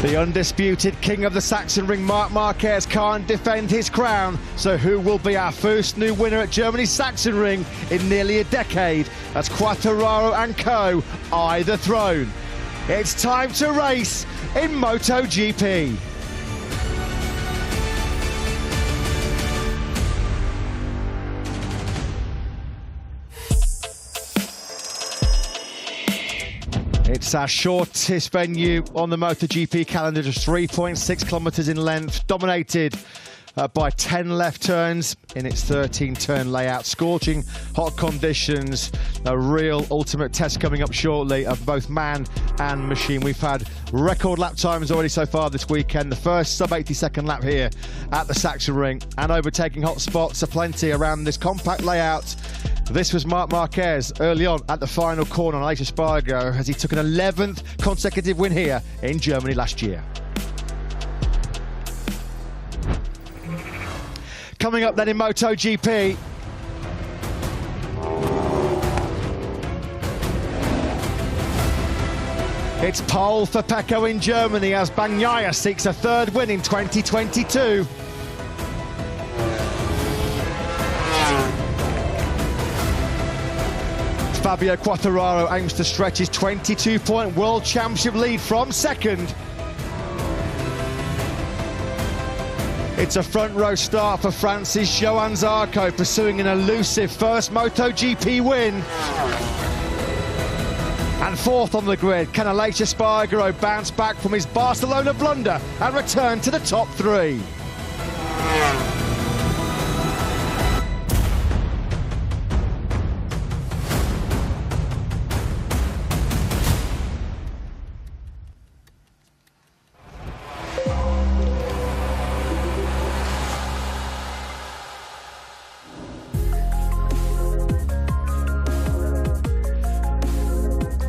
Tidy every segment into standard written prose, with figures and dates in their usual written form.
The undisputed king of the Sachsenring, Marc Marquez, can't defend his crown. So who will be our first new winner at Germany's Sachsenring in nearly a decade? As Quartararo and co eye the throne. It's time to race in MotoGP. It's our shortest venue on the MotoGP calendar, just 3.6 kilometres in length, dominated by 10 left turns in its 13-turn layout. Scorching hot conditions, a real ultimate test coming up shortly of both man and machine. We've had record lap times already so far this weekend. The first sub-80-second lap here at the Sachsenring, and overtaking hot spots aplenty around this compact layout. This was Marc Marquez early on at the final corner on Aleix Espargaro as he took an 11th consecutive win here in Germany last year. Coming up then in MotoGP, it's pole for Pecco in Germany as Bagnaia seeks a third win in 2022. Fabio Quartararo aims to stretch his 22-point World Championship lead from second. It's a front row start for France's Johan Zarco, pursuing an elusive first MotoGP win. And fourth on the grid, can Aleix Espargaro bounce back from his Barcelona blunder and return to the top three?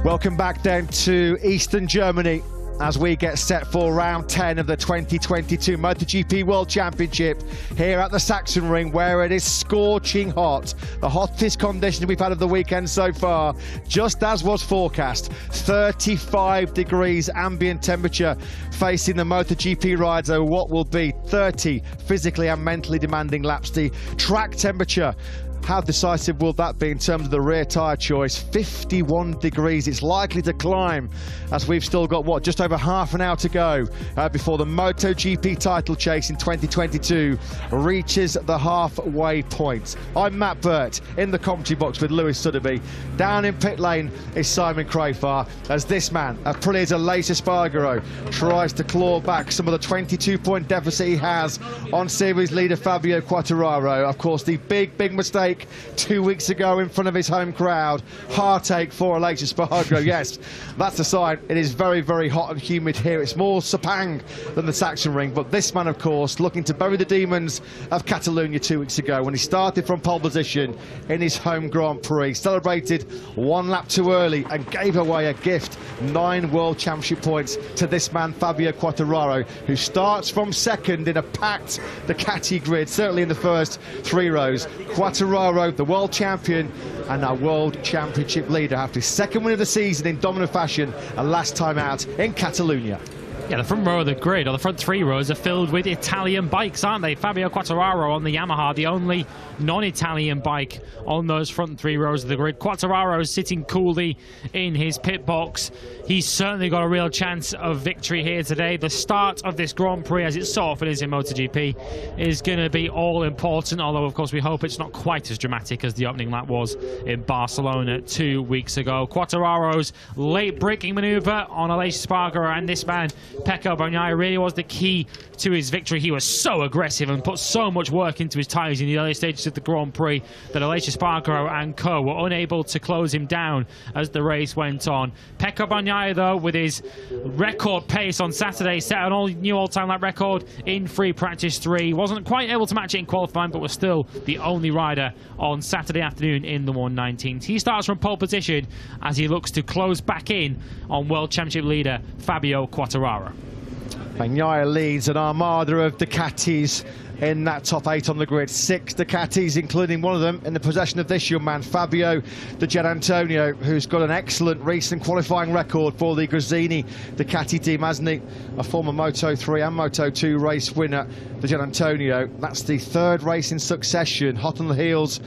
Welcome back then to Eastern Germany as we get set for round 10 of the 2022 MotoGP World Championship here at the Sachsenring, where it is scorching hot. The hottest conditions we've had of the weekend so far, just as was forecast. 35 degrees ambient temperature facing the MotoGP rides over what will be 30 physically and mentally demanding laps. The track temperature, how decisive will that be in terms of the rear tyre choice? 51 degrees. It's likely to climb as we've still got, what, just over half an hour to go before the MotoGP title chase in 2022 reaches the halfway point. I'm Matt Burt in the commentary box with Lewis Sotheby. Down in pit lane is Simon Crafar as this man, probably as Aleix Espargaro, tries to claw back some of the 22-point deficit he has on series leader Fabio Quartararo. Of course, the big mistake 2 weeks ago in front of his home crowd. Heartache for Aleix Espargaro. Yes, that's a sign. It is very hot and humid here. It's more Sepang than the Sachsenring, but this man, of course, looking to bury the demons of Catalonia 2 weeks ago when he started from pole position in his home Grand Prix, celebrated one lap too early and gave away a gift, 9 World Championship points to this man Fabio Quartararo, who starts from second in a packed Ducati grid, certainly in the first 3 rows. Quartararo, the world champion and our world championship leader, after his second win of the season in dominant fashion and last time out in Catalonia. Yeah, the front row of the grid, or the front 3 rows, are filled with Italian bikes, aren't they? Fabio Quartararo on the Yamaha, the only non-Italian bike on those front 3 rows of the grid. Quartararo is sitting coolly in his pit box. He's certainly got a real chance of victory here today. The start of this Grand Prix, as it so often is in MotoGP, is going to be all important, although of course we hope it's not quite as dramatic as the opening lap was in Barcelona 2 weeks ago. Quartararo's late braking manoeuvre on Aleix Espargaro, and this man Pecco Bagnaia really was the key to his victory. He was so aggressive and put so much work into his tyres in the early stages of the Grand Prix that Aleix Espargaro and co were unable to close him down as the race went on. Pecco Bagnaia, though, with his record pace on Saturday, set an new all-time lap record in free practice 3. Wasn't quite able to match it in qualifying, but was still the only rider on Saturday afternoon in the 119s. He starts from pole position as he looks to close back in on World Championship leader Fabio Quartararo. Bagnaia leads an armada of Ducatis in that top 8 on the grid. 6 Ducatis, including one of them in the possession of this young man, Fabio Di Gianantonio, who's got an excellent recent qualifying record for the Gresini Ducati team, hasn't he? A former Moto3 and Moto2 race winner, Di Gianantonio. That's the 3rd race in succession, hot on the heels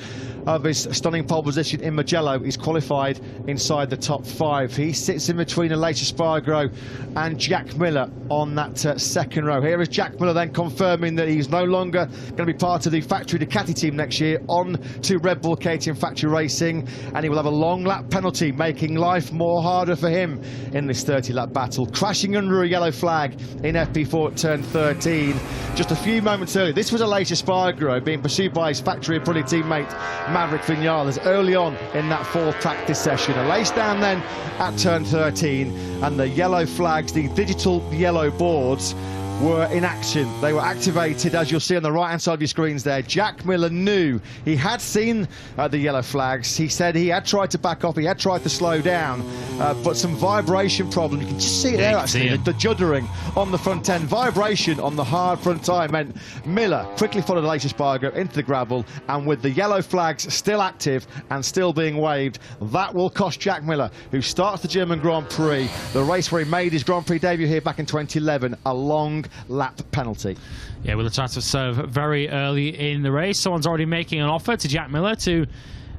of his stunning pole position in Mugello. He's qualified inside the top 5. He sits in between Aleix Espargaro and Jack Miller on that 2nd row. Here is Jack Miller then confirming that he's no longer going to be part of the factory Ducati team next year, on to Red Bull KTM Factory Racing, and he will have a long lap penalty, making life more harder for him in this 30-lap battle. Crashing under a yellow flag in FP4 at turn 13 just a few moments earlier. This was Aleix Espargaro being pursued by his factory Aprilia teammate Maverick Vinales early on in that 4th practice session. Aleix down then at turn 13, and the yellow flags, the digital yellow boards, were in action. They were activated, as you'll see on the right hand side of your screens there. Jack Miller knew, he had seen the yellow flags. He said he had tried to back off, he had tried to slow down, but some vibration problem. You can just see it there actually, the juddering on the front end. Vibration on the hard front tyre meant Miller quickly followed Aleix Espargaro into the gravel, and with the yellow flags still active and still being waved, that will cost Jack Miller, who starts the German Grand Prix, the race where he made his Grand Prix debut here back in 2011, a long lap penalty. Yeah, with a chance to serve very early in the race. Someone's already making an offer to Jack Miller to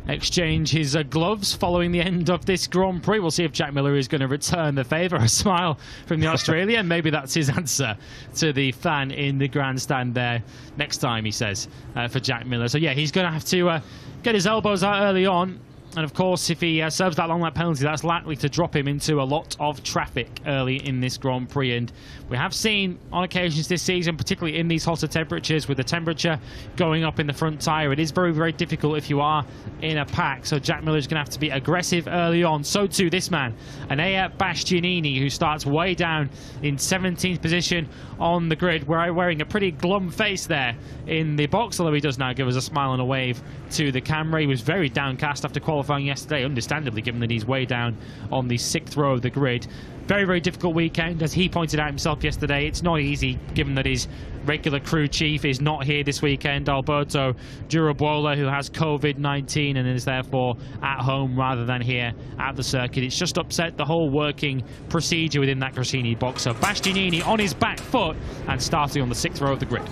exchange his gloves following the end of this Grand Prix. We'll see if Jack Miller is going to return the favour. A smile from the Australian. Maybe that's his answer to the fan in the grandstand there next time, he says, for Jack Miller. So yeah, he's going to have to get his elbows out early on. And of course, if he serves that long lap penalty, that's likely to drop him into a lot of traffic early in this Grand Prix. And we have seen on occasions this season, particularly in these hotter temperatures, with the temperature going up in the front tyre, it is very, very difficult if you are in a pack. So Jack Miller's going to have to be aggressive early on. So too this man, Enea Bastianini, who starts way down in 17th position on the grid, wearing a pretty glum face there in the box, although he does now give us a smile and a wave to the camera. He was very downcast after qualifying yesterday, understandably, given that he's way down on the 6th row of the grid. Very, very difficult weekend, as he pointed out himself yesterday. It's not easy, given that his regular crew chief is not here this weekend, Alberto Durabuola, who has COVID-19 and is therefore at home rather than here at the circuit. It's just upset the whole working procedure within that Gresini box. So Bastianini on his back foot and starting on the 6th row of the grid.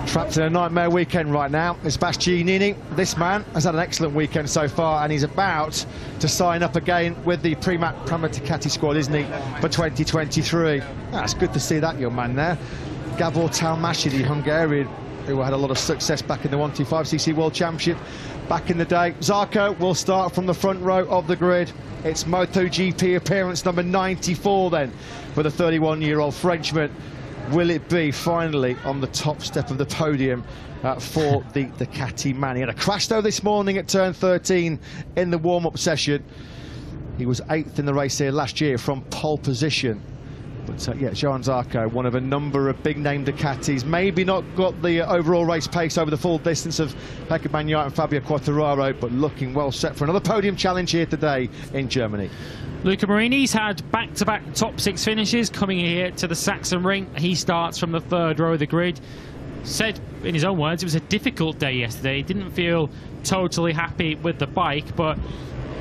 Trapped in a nightmare weekend right now is Bastianini. This man has had an excellent weekend so far, and he's about to sign up again with the Prima Ducati squad, isn't he, for 2023. That's good to see that young man there. Gabor Talmashi, the Hungarian, who had a lot of success back in the 125cc World Championship back in the day. Zarco will start from the front row of the grid. It's MotoGP appearance number 94 then for the 31-year-old Frenchman. Will it be finally on the top step of the podium for the Ducati man? He had a crash though this morning at turn 13 in the warm-up session. He was 8th in the race here last year from pole position. But yeah, Johan Zarco, one of a number of big-name Ducatis, maybe not got the overall race pace over the full distance of Pecco Bagnaia and Fabio Quartararo, but looking well set for another podium challenge here today in Germany. Luca Marini's had back-to-back top 6 finishes coming here to the Sachsenring. He starts from the 3rd row of the grid. Said in his own words, it was a difficult day yesterday. He didn't feel totally happy with the bike, but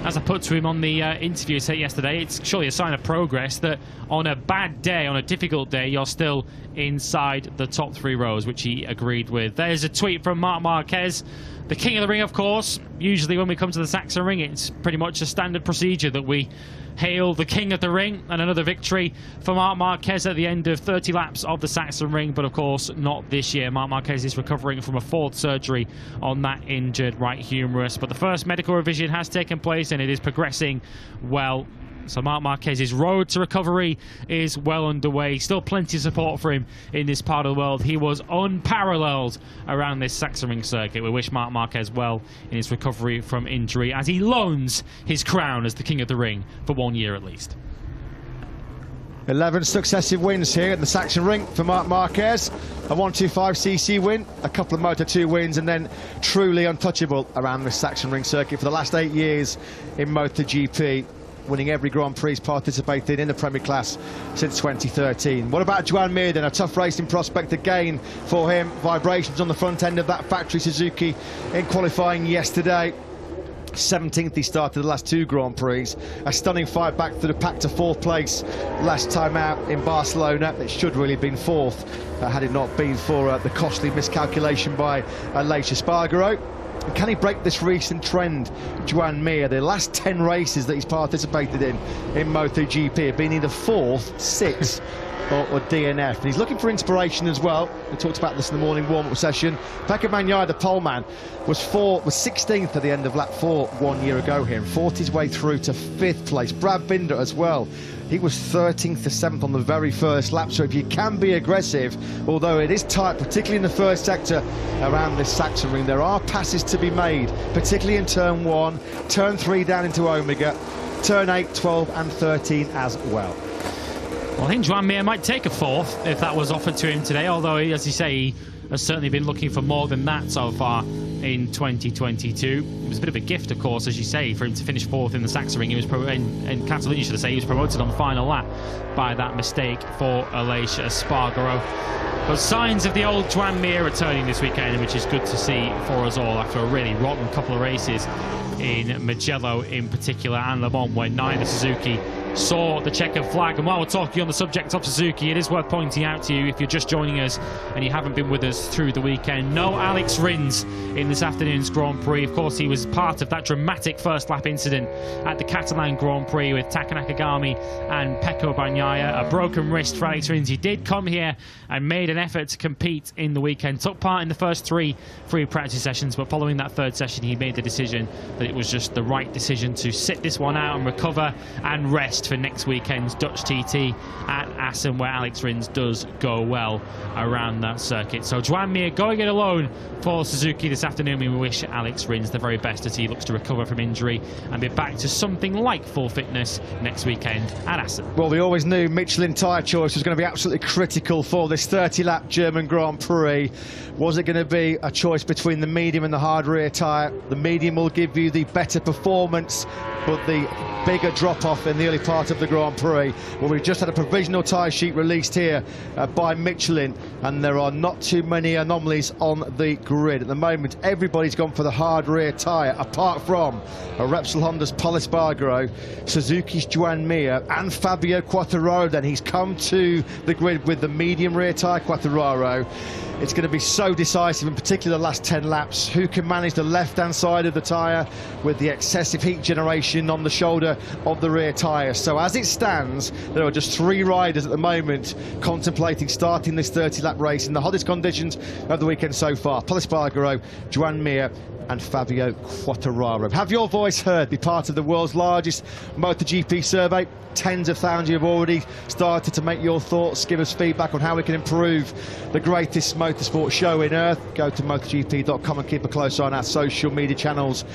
as I put to him on the interview set yesterday, it's surely a sign of progress that on a bad day, on a difficult day, you're still inside the top 3 rows, which he agreed with. There's a tweet from Marc Marquez, the king of the ring, of course. Usually when we come to the Sachsenring, it's pretty much a standard procedure that we hail the king of the ring, and another victory for Marc Marquez at the end of 30 laps of the Sachsenring, but of course not this year. Marc Marquez is recovering from a 4th surgery on that injured right humerus, but the first medical revision has taken place and it is progressing well. So Marc Marquez's road to recovery is well underway. Still plenty of support for him in this part of the world. He was unparalleled around this Sachsenring circuit. We wish Marc Marquez well in his recovery from injury as he loans his crown as the king of the ring for 1 year at least. 11 successive wins here at the Sachsenring for Marc Marquez. A 125cc win, a couple of Moto2 wins, and then truly untouchable around the Sachsenring circuit for the last 8 years in MotoGP. winning every Grand Prix he's participated in the Premier class since 2013. What about Joan Mir then? A tough racing prospect again for him. Vibrations on the front end of that factory Suzuki in qualifying yesterday. 17th he started the last 2 Grand Prix. A stunning fight back through the pack to 4th place last time out in Barcelona. It should really have been 4th had it not been for the costly miscalculation by Aleix Espargaro. And can he break this recent trend, Joan Mir? The last 10 races that he's participated in MotoGP have been either 4th, 6th or DNF, and he's looking for inspiration as well. We talked about this in the morning warm-up session. Pecco Bagnaia, the poleman, was 16th at the end of lap 4 1 year ago here, and fought his way through to 5th place. Brad Binder as well. He was 13th to 7th on the very first lap, so if you can be aggressive, although it is tight, particularly in the first sector around this Sachsenring, there are passes to be made, particularly in turn 1, turn 3 down into Omega, turn 8, 12 and 13 as well. Well, I think Joan Mir might take a 4th if that was offered to him today, although, as you say, he has certainly been looking for more than that so far in 2022. It was a bit of a gift, of course, as you say, for him to finish 4th in the Sachsenring. He was in Catalunya, should I say, he was promoted on the final lap by that mistake for Aleix Espargaro. But signs of the old Joan Mir returning this weekend, which is good to see for us all after a really rotten couple of races in Mugello in particular and Le Mans, where neither Suzuki saw the checkered flag. And while we're talking on the subject of Suzuki, it is worth pointing out to you, if you're just joining us and you haven't been with us through the weekend, no Alex Rins in this afternoon's Grand Prix. Of course, he was part of that dramatic first lap incident at the Catalan Grand Prix with Taka Nakagami and Pecco Bagnaia. A broken wrist for Alex Rins. He did come here and made an effort to compete in the weekend. Took part in the first 3 free practice sessions, but following that 3rd session, he made the decision that it was just the right decision to sit this one out and recover and rest for next weekend's Dutch TT at Assen, where Alex Rins does go well around that circuit. So Joan Mir going it alone for Suzuki this afternoon. We wish Alex Rins the very best as he looks to recover from injury and be back to something like full fitness next weekend at Assen. Well, we always knew Michelin tyre choice was going to be absolutely critical for this 30-lap German Grand Prix. Was it going to be a choice between the medium and the hard rear tyre? The medium will give you the better performance, but the bigger drop-off in the early part of the Grand Prix. Well, we've just had a provisional tyre sheet released here by Michelin, and there are not too many anomalies on the grid. At the moment, everybody's gone for the hard rear tyre, apart from Repsol Honda's Pol Espargaro, Suzuki's Joan Mir, and Fabio Quartararo. Then he's come to the grid with the medium rear tyre, Quartararo. It's going to be so decisive, in particular the last 10 laps. Who can manage the left-hand side of the tyre with the excessive heat generation on the shoulder of the rear tyre? So as it stands, there are just 3 riders at the moment contemplating starting this 30-lap race in the hottest conditions of the weekend so far. Pol Espargaro, Joan Mir and Fabio Quartararo. Have your voice heard. Be part of the world's largest MotoGP survey. Tens of thousands have already started to make your thoughts, give us feedback on how we can improve the greatest motorsport show in Earth. Go to MotoGP.com and keep a close eye on our social media channels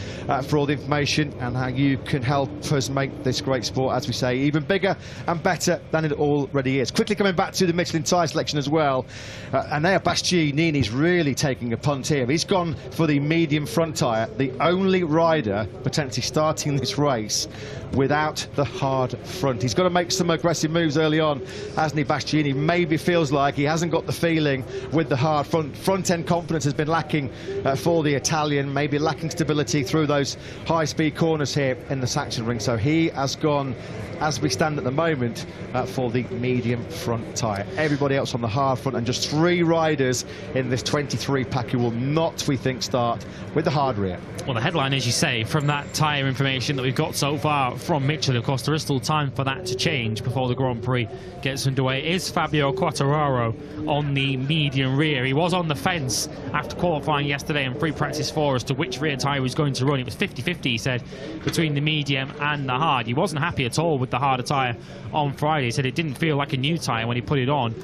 for all the information and how you can help us make this great sport, as we say, even bigger and better than it already is. Quickly coming back to the Michelin tyre selection as well, Enea Bastianini's really taking a punt here. He's gone for the medium front tyre, the only rider potentially starting this race without the hard front. He's got to make some aggressive moves early on, hasn't he, Bastianini? Maybe feels like he hasn't got the feeling with the hard front. Front-end confidence has been lacking for the Italian, maybe lacking stability through those high-speed corners here in the Sachsenring. So he has gone, as we stand at the moment, for the medium front tyre. Everybody else on the hard front, and just 3 riders in this 23 pack who will not, we think, start with the hard rear. Well, the headline, as you say, from that tyre information that we've got so far from Michelin, of course, there is still time for that to change before the Grand Prix gets underway, is Fabio Quartararo on the medium rear. He was on the fence after qualifying yesterday in free practice 4 as to which rear tyre he was going to run. It was 50-50, he said, between the medium and the hard. He wasn't happy at all with the harder tyre on Friday. He said it didn't feel like a new tyre when he put it on.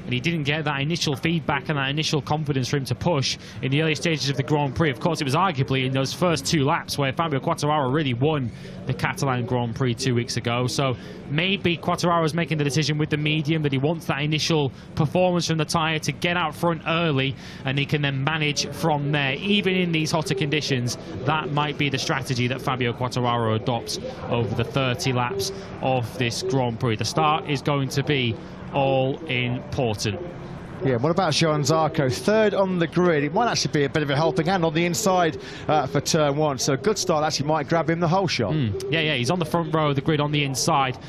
and he didn't get that initial feedback and that initial confidence for him to push in the early stages of the Grand Prix. Of course, it was arguably in those first 2 laps where Fabio Quartararo really won the Catalan Grand Prix 2 weeks ago. So maybe Quartararo's making the decision with the medium that he wants that initial performance from the tyre to get out front early, and he can then manage from there. Even in these hotter conditions, that might be the strategy that Fabio Quartararo adopts over the 30 laps of this Grand Prix. The start is going to be all important. Yeah, what about Johann Zarco? Third on the grid. It might actually be a bit of a helping hand on the inside for turn 1. So a good start actually might grab him the whole shot. Yeah, he's on the front row of the grid on the inside.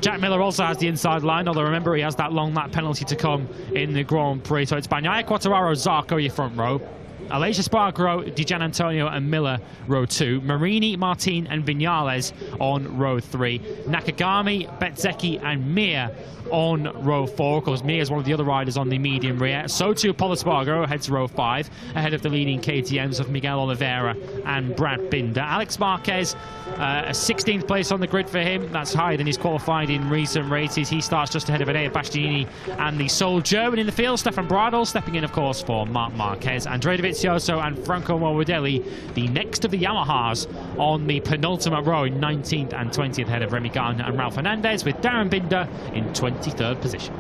Jack Miller also has the inside line, although remember he has that long lap penalty to come in the Grand Prix. So it's Bagnaia, Quartararo, Zarco, your front row. Aleix Espargaro, Di Gianantonio and Miller, row 2. Marini, Martin and Viñales on row 3. Nakagami, Bezzecchi and Mir on row 4. Of course, Mir is one of the other riders on the medium rear. So too Pol Espargaro heads row 5, ahead of the leading KTMs of Miguel Oliveira and Brad Binder. Alex Marquez, a 16th place on the grid for him. That's higher than he's qualified in recent races. He starts just ahead of Enea Bastianini and the sole German in the field, Stefan Bradl, stepping in, of course, for Marc Marquez. Andrea Dovizioso and Franco Morbidelli, the next of the Yamahas, on the penultimate row in 19th and 20th, ahead of Remy Gardner and Ralph Hernandez, with Darren Binder in 23rd position.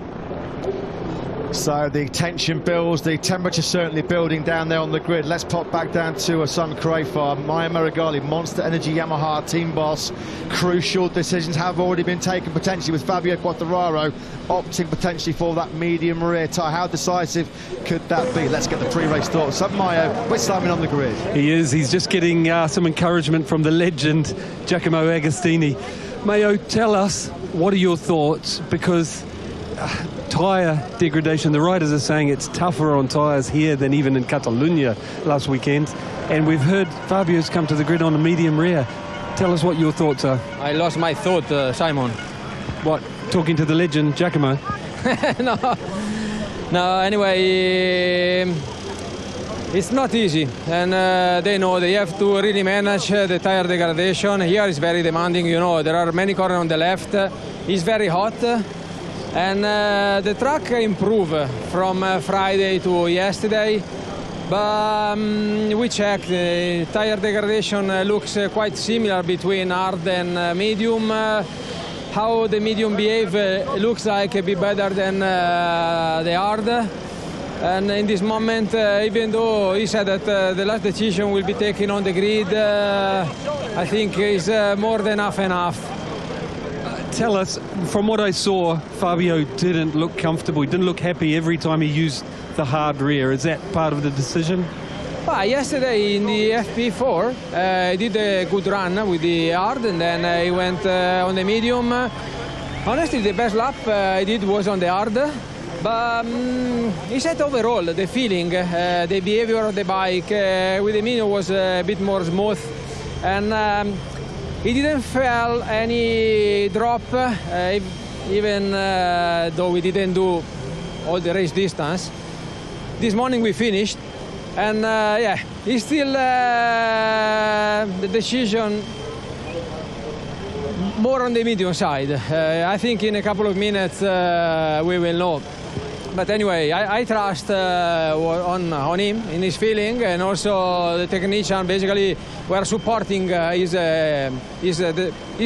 So the tension builds, the temperature certainly building down there on the grid. Let's pop back down to a Sun Crafar. Maya Meregali, Monster Energy Yamaha team boss. Crucial decisions have already been taken potentially with Fabio Quartararo opting potentially for that medium rear tyre. How decisive could that be? Let's get the pre-race thoughts. So Mayo with Simon on the grid. He is. He's just getting some encouragement from the legend Giacomo Agostini. Mayo, tell us, what are your thoughts? Because tyre degradation, the riders are saying it's tougher on tyres here than even in Catalunya last weekend, and we've heard Fabio's come to the grid on a medium rear. Tell us what your thoughts are. I lost my thought, Simon. What, talking to the legend Giacomo? No, anyway, it's not easy, and they know they have to really manage the tyre degradation. Here is very demanding, you know, there are many corners on the left, it's very hot. And the track improved from Friday to yesterday, but we checked. Tire degradation looks quite similar between hard and medium. How the medium behave looks like a bit better than the hard. And in this moment, even though he said that the last decision will be taken on the grid, I think is more than enough. Tell us, from what I saw, Fabio didn't look comfortable. He didn't look happy every time he used the hard rear. Is that part of the decision? Well, yesterday in the FP4, he did a good run with the hard, and then he went on the medium. Honestly, the best lap he did was on the hard. But he said overall, the feeling, the behavior of the bike with the medium was a bit more smooth. And he didn't feel any drop, even though we didn't do all the race distance. This morning we finished, and yeah, it's still the decision more on the medium side. I think in a couple of minutes we will know. But anyway, I trust on him, in his feeling, and also the technician basically were supporting his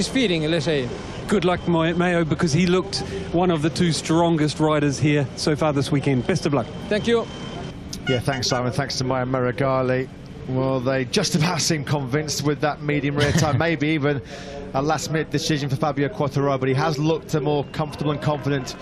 feeling, let's say. Good luck, Mayo, because he looked one of the 2 strongest riders here so far this weekend. Best of luck. Thank you. Yeah, thanks, Simon. Thanks to Maya Meregali. Well, they just about seem convinced with that medium rear tyre. Maybe even a last-minute decision for Fabio Quartararo, but he has looked more comfortable and confident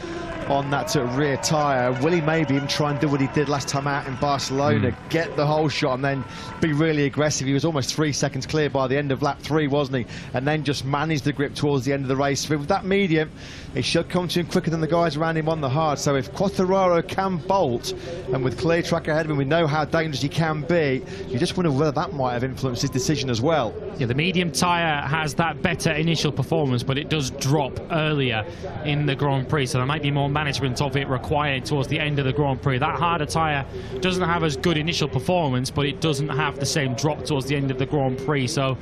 on that rear tyre. Will he maybe even try and do what he did last time out in Barcelona, get the whole shot and then be really aggressive? He was almost 3 seconds clear by the end of lap 3, wasn't he? And then just manage the grip towards the end of the race. With that medium, he should come to him quicker than the guys around him on the hard. So if Quartararo can bolt, and with clear track ahead of him, we know how dangerous he can be, you just wonder whether that might have influenced his decision as well. Yeah, the medium tyre has that better initial performance, but it does drop earlier in the Grand Prix, so there might be more management of it required towards the end of the Grand Prix. That harder tyre doesn't have as good initial performance, but it doesn't have the same drop towards the end of the Grand Prix. So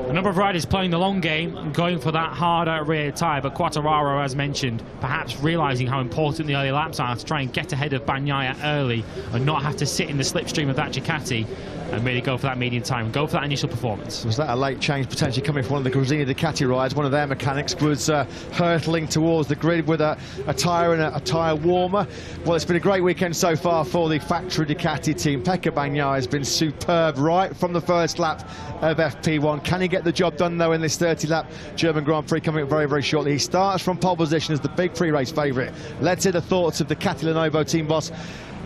A number of riders playing the long game and going for that harder rear tyre, but Quartararo, as mentioned, perhaps realising how important the early laps are to try and get ahead of Bagnaia early and not have to sit in the slipstream of that Ducati and really go for that medium time and go for that initial performance. Was that a late change potentially coming from one of the Gresini Ducati rides? One of their mechanics was hurtling towards the grid with a tyre and a tyre warmer. Well, it's been a great weekend so far for the factory Ducati team. Pecco Bagnaia has been superb right from the first lap of FP1. Can he get the job done though in this 30-lap German Grand Prix coming up very, very shortly? He starts from pole position as the big pre-race favourite. Let's hear the thoughts of the Ducati Lenovo team boss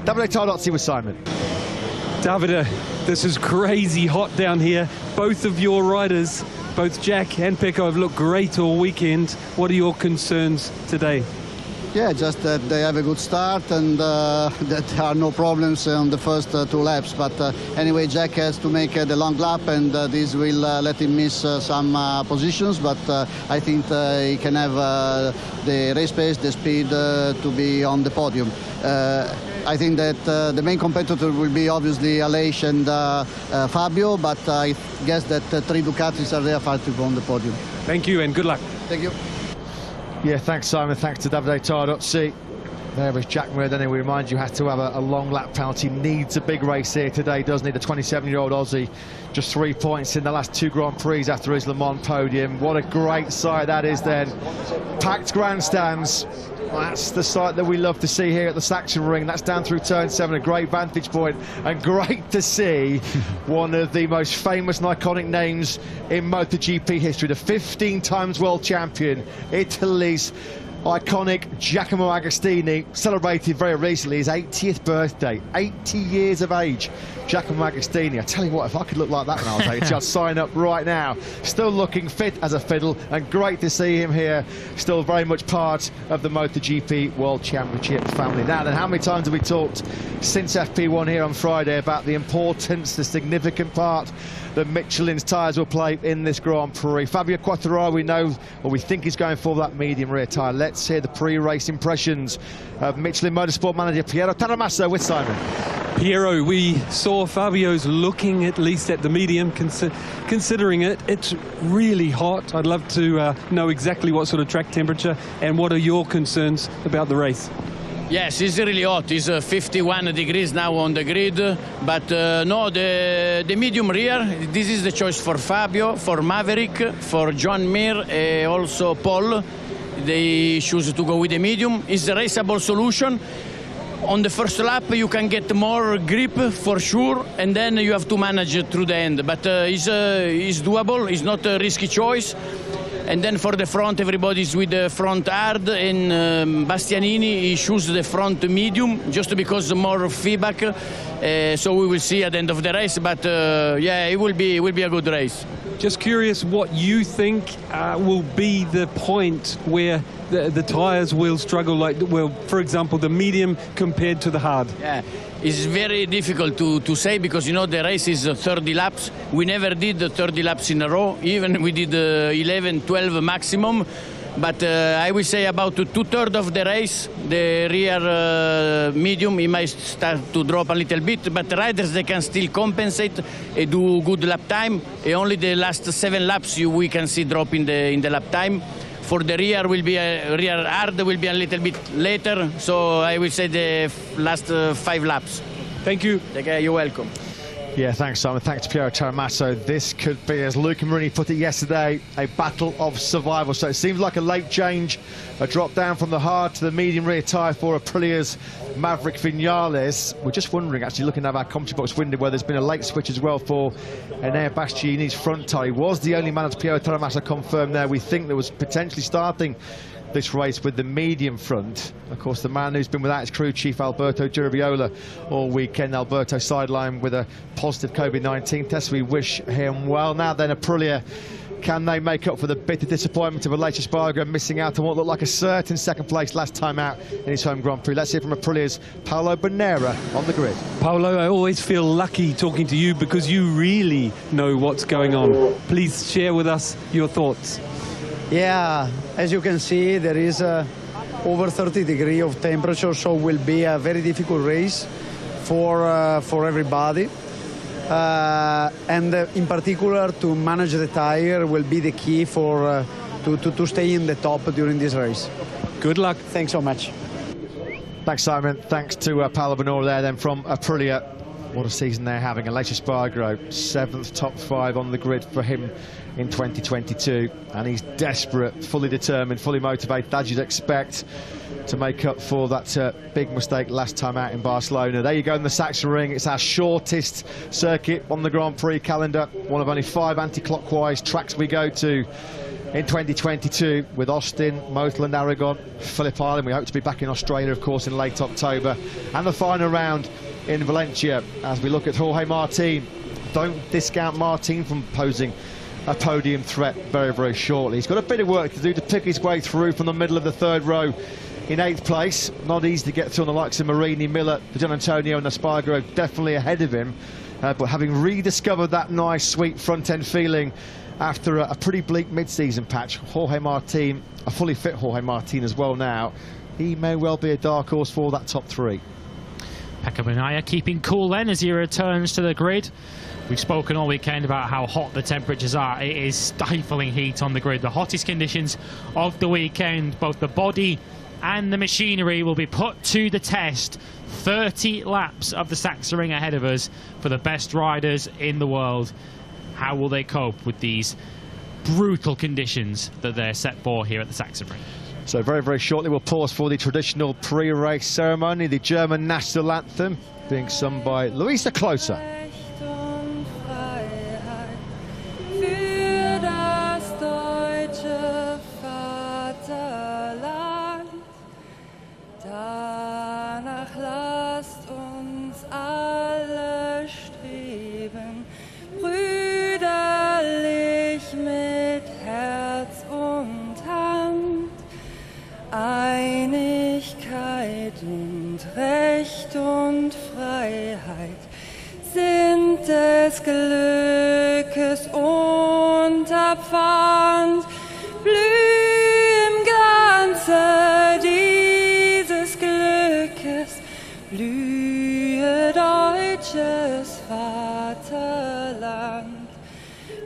Davide Tardozzi with Simon. Davide, this is crazy hot down here. Both of your riders, both Jack and Pecco, have looked great all weekend. What are your concerns today? Yeah, just that they have a good start and that there are no problems on the first 2 laps. But anyway, Jack has to make the long lap, and this will let him miss some positions. But I think he can have the race pace, the speed to be on the podium. I think that the main competitor will be obviously Aleix and Fabio, but I guess that 3 Ducatis are there fighting on the podium. Thank you and good luck. Thank you. Yeah, thanks Simon, thanks to Davide Tardozzi. There is Jack Mir. Then we remind you, has to have a long lap penalty. Needs a big race here today, doesn't he? The 27-year-old Aussie, just 3 points in the last 2 Grand Prix after his Le Mans podium. What a great sight that is then. Packed grandstands. That's the sight that we love to see here at the Sachsenring. That's down through turn 7, a great vantage point, and great to see one of the most famous and iconic names in MotoGP history, the 15 times world champion, Italy's iconic Giacomo Agostini, celebrated very recently his 80th birthday, 80 years of age. Giacomo Agostini, I tell you what, if I could look like that when I was 80, I'd sign up right now. Still looking fit as a fiddle, and great to see him here, still very much part of the MotoGP World Championship family. Now then, how many times have we talked since FP1 here on Friday about the importance, the significant part that Michelin's tyres will play in this Grand Prix? Fabio Quartararo, we know, or we think he's going for that medium rear tyre. Let's hear the pre-race impressions of Michelin Motorsport manager Piero Taramasso with Simon. Piero, we saw Fabio's looking at least at the medium, considering it's really hot. I'd love to know exactly what sort of track temperature, and what are your concerns about the race? Yes, it's really hot. It's 51 degrees now on the grid, but no, the medium rear, this is the choice for Fabio, for Maverick, for John Mir, also Paul. They choose to go with the medium. It's a raceable solution. On the first lap you can get more grip for sure, and then you have to manage it through the end. But it's doable, it's not a risky choice. And then for the front, everybody's with the front hard, and Bastianini, he chooses the front medium just because more feedback. So we will see at the end of the race, but yeah, it will be a good race. Just curious what you think will be the point where the tyres will struggle, like, well, for example, the medium compared to the hard. Yeah, it's very difficult to say, because, you know, the race is 30 laps. We never did 30 laps in a row, even we did 11, 12 maximum. But I will say about 2/3 of the race, the rear medium, it might start to drop a little bit, but riders, they can still compensate and do good lap time. And only the last 7 laps we can see drop in the lap time. For the rear will be rear hard will be a little bit later, so I will say the last 5 laps. Thank you. Okay, you're welcome. Yeah, thanks Simon, thanks to Piero Taramasso. This could be, as Luca Marini put it yesterday, a battle of survival. So it seems like a late change, a drop down from the hard to the medium rear tyre for Aprilia's Maverick Viñales. We're just wondering, actually looking at our commentary box window, where there's been a late switch as well for Enea Bastianini's front tyre. He was the only man, as Piero Taramasso confirmed there, we think, that was potentially starting this race with the medium front. Of course, the man who's been without his crew chief, Alberto Giroviola, all weekend. Alberto sidelined with a positive COVID-19 test. We wish him well. Now then, Aprilia, can they make up for the bitter disappointment of Aleix Espargaro missing out on what looked like a certain second place last time out in his home Grand Prix? Let's hear from Aprilia's Paolo Bonera on the grid. Paolo, I always feel lucky talking to you because you really know what's going on. Please share with us your thoughts. Yeah, as you can see, there is over 30 degrees of temperature, so will be a very difficult race for everybody. and in particular to manage the tire will be the key for to stay in the top during this race. Good luck. Thanks so much. Thanks, Simon. Thanks to Paolo Bonora there then from Aprilia. What a season they're having. Aleix Espargaro, 7th top 5 on the grid for him in 2022. And he's desperate, fully determined, fully motivated, as you'd expect, to make up for that big mistake last time out in Barcelona. There you go in the Sachsenring. It's our shortest circuit on the Grand Prix calendar. One of only 5 anti-clockwise tracks we go to in 2022, with Austin, Motorland, Aragon, Phillip Island. We hope to be back in Australia, of course, in late October. And the final round in Valencia, as we look at Jorge Martin. Don't discount Martin from posing a podium threat very, very shortly. He's got a bit of work to do to pick his way through from the middle of the 3rd row in 8th place. Not easy to get through on the likes of Marini, Miller, Gian Antonio and Espargaro definitely ahead of him. But having rediscovered that nice, sweet front-end feeling after a pretty bleak mid-season patch, Jorge Martin, a fully fit Jorge Martin as well now, he may well be a dark horse for that top 3. Pecco Bagnaia keeping cool then as he returns to the grid. We've spoken all weekend about how hot the temperatures are. It is stifling heat on the grid. The hottest conditions of the weekend. Both the body and the machinery will be put to the test. 30 laps of the Sachsenring ahead of us for the best riders in the world. How will they cope with these brutal conditions that they're set for here at the Sachsenring? So very, very shortly we'll pause for the traditional pre-race ceremony, the German national anthem being sung by Luisa Closer. Einigkeit und Recht und Freiheit sind des Glückes Unterpfand. Blüh im Glanze dieses Glückes, blühe deutsches Vaterland.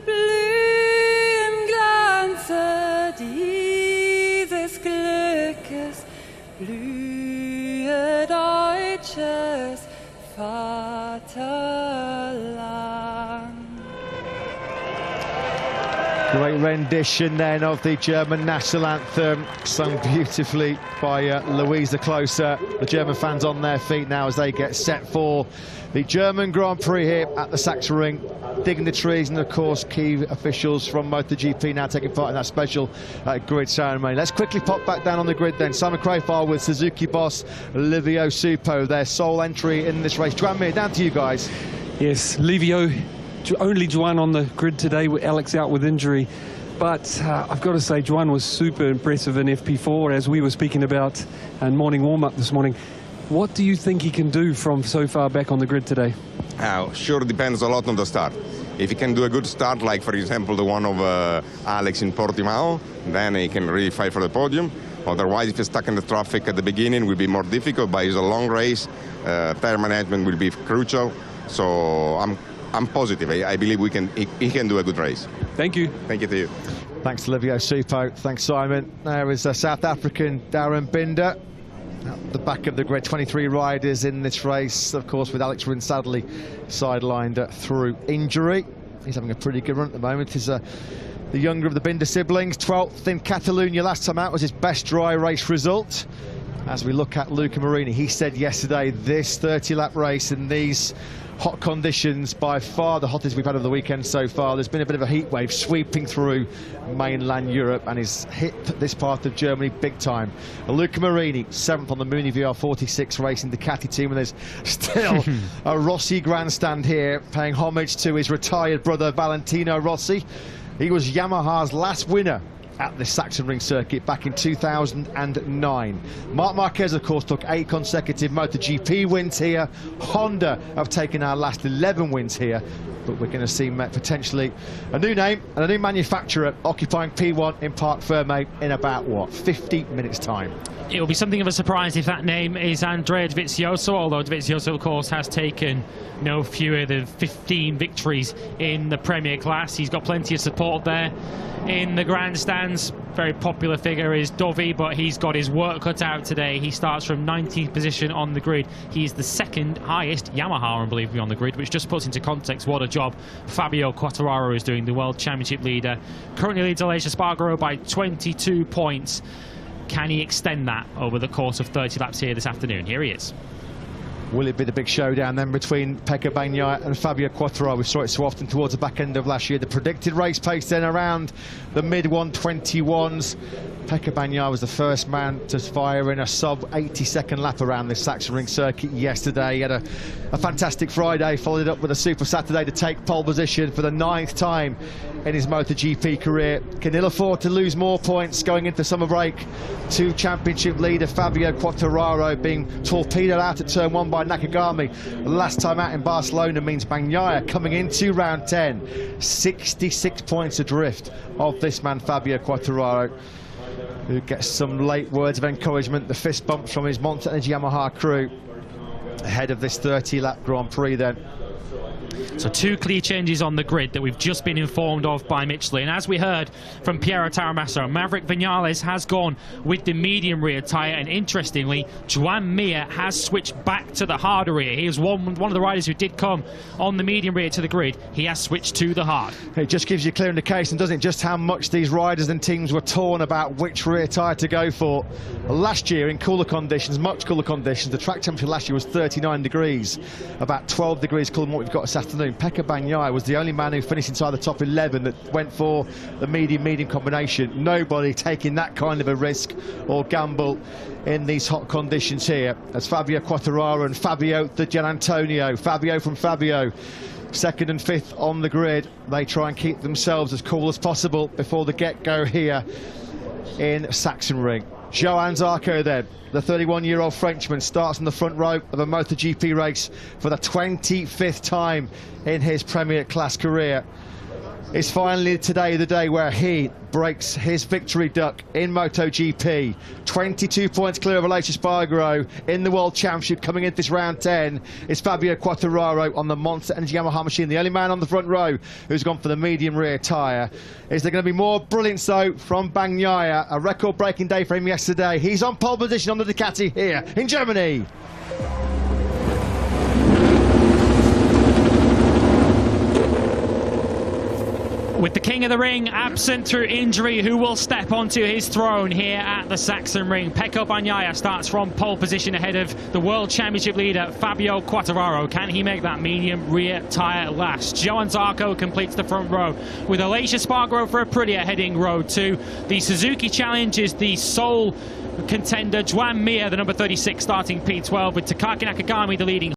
Blüh im Glanze dieses Glückes, blühe deutsches Vaterland. Great rendition then of the German national anthem, sung beautifully by Luisa Closer. The German fans on their feet now as they get set for the German Grand Prix here at the Sachsenring. Dignitaries and of course key officials from MotoGP now taking part in that special grid ceremony. Let's quickly pop back down on the grid then. Simon Crafar with Suzuki boss Livio Supo, their sole entry in this race. Joan Mir, down to you guys. Yes, Livio, only Joan on the grid today with Alex out with injury. But I've got to say, Joan was super impressive in FP4, as we were speaking about in morning warm-up this morning. What do you think he can do from so far back on the grid today? Sure depends a lot on the start. If he can do a good start, like for example the one of Alex in Portimao, then he can really fight for the podium. Otherwise, if he's stuck in the traffic at the beginning, it will be more difficult, but it's a long race. Tire management will be crucial. So I'm positive. I believe he can do a good race. Thank you. Thank you to you. Thanks to Livio Supo. Thanks, Simon. There is South African Darren Binder at the back of the grid. 23 riders in this race, of course, with Alex Rins sadly sidelined through injury. He's having a pretty good run at the moment. He's the younger of the Binder siblings. 12th in Catalonia last time out was his best dry race result. As we look at Luca Marini, he said yesterday this 30-lap race in these hot conditions, by far the hottest we've had of the weekend so far. There's been a bit of a heat wave sweeping through mainland Europe and has hit this part of Germany big time. Luca Marini, 7th on the Muni VR46 racing Ducati team, and there's still a Rossi grandstand here paying homage to his retired brother Valentino Rossi. He was Yamaha's last winner at the Sachsenring circuit back in 2009. Marc Marquez, of course, took 8 consecutive MotoGP wins here. Honda have taken our last 11 wins here but we're going to see potentially a new name and a new manufacturer occupying P1 in Parc Fermé in about, what, 50 minutes' time. It will be something of a surprise if that name is Andrea Dovizioso, although Dovizioso, of course, has taken no fewer than 15 victories in the Premier class. He's got plenty of support there in the grandstands. Very popular figure is Dovi, but he's got his work cut out today. He starts from 19th position on the grid. He's the second highest Yamaha, unbelievably, on the grid, which just puts into context what a job Fabio Quartararo is doing, the World Championship leader. Currently leads Aleix Espargaro by 22 points. Can he extend that over the course of 30 laps here this afternoon? Here he is. Will it be the big showdown then between Pecco Bagnaia and Fabio Quartararo? We saw it so often towards the back end of last year. The predicted race pace then around the mid-121s. Pecco Bagnaia was the first man to fire in a sub-80-second lap around this Sachsenring circuit yesterday. He had a fantastic Friday, followed it up with a super Saturday to take pole position for the 9th time in his MotoGP career. Can he afford to lose more points going into summer break to championship leader Fabio Quartararo being torpedoed out at turn 1 by Nakagami last time out in Barcelona means Bagnaia coming into round 10 66 points adrift of this man Fabio Quartararo, who gets some late words of encouragement, the fist bumps from his Monster Energy Yamaha crew ahead of this 30-lap Grand Prix then. So 2 clear changes on the grid that we've just been informed of by Michelin. And as we heard from Piero Taramasso, Maverick Vinales has gone with the medium rear tyre, and interestingly, Joan Mir has switched back to the harder rear. He is one of the riders who did come on the medium rear to the grid. He has switched to the hard. It just gives you a clear indication, doesn't it, just how much these riders and teams were torn about which rear tyre to go for. Last year, in cooler conditions, much cooler conditions, the track temperature last year was 39 degrees, about 12 degrees cooler than what we've got this afternoon. Pecco Bagnaia was the only man who finished inside the top 11 that went for the medium-medium combination. Nobody taking that kind of a risk or gamble in these hot conditions here, as Fabio Quartararo and Fabio the Gianantonio, Fabio from Fabio, 2nd and 5th on the grid. They try and keep themselves as cool as possible before the get-go here in Sachsenring. Johann Zarco then, the 31-year-old Frenchman, starts in the front row of a MotoGP race for the 25th time in his Premier Class career. It's finally today the day where he breaks his victory duck in MotoGP. 22 points clear of Aleix Espargaro in the World Championship coming into this round 10. It's Fabio Quartararo on the Monster Energy Yamaha machine, the only man on the front row who's gone for the medium rear tyre. Is there going to be more brilliance though from Bagnaia? A record-breaking day for him yesterday. He's on pole position on the Ducati here in Germany. With the King of the Ring absent through injury, who will step onto his throne here at the Sachsenring? Pecco Bagnaia starts from pole position ahead of the World Championship leader Fabio Quartararo. Can he make that medium rear tyre last? Johann Zarco completes the front row with Aleix Espargaro for Aprilia heading row 2. The Suzuki Challenge is the sole contender. Joan Mir, the number 36, starting P12, with Takaki Nakagami the leading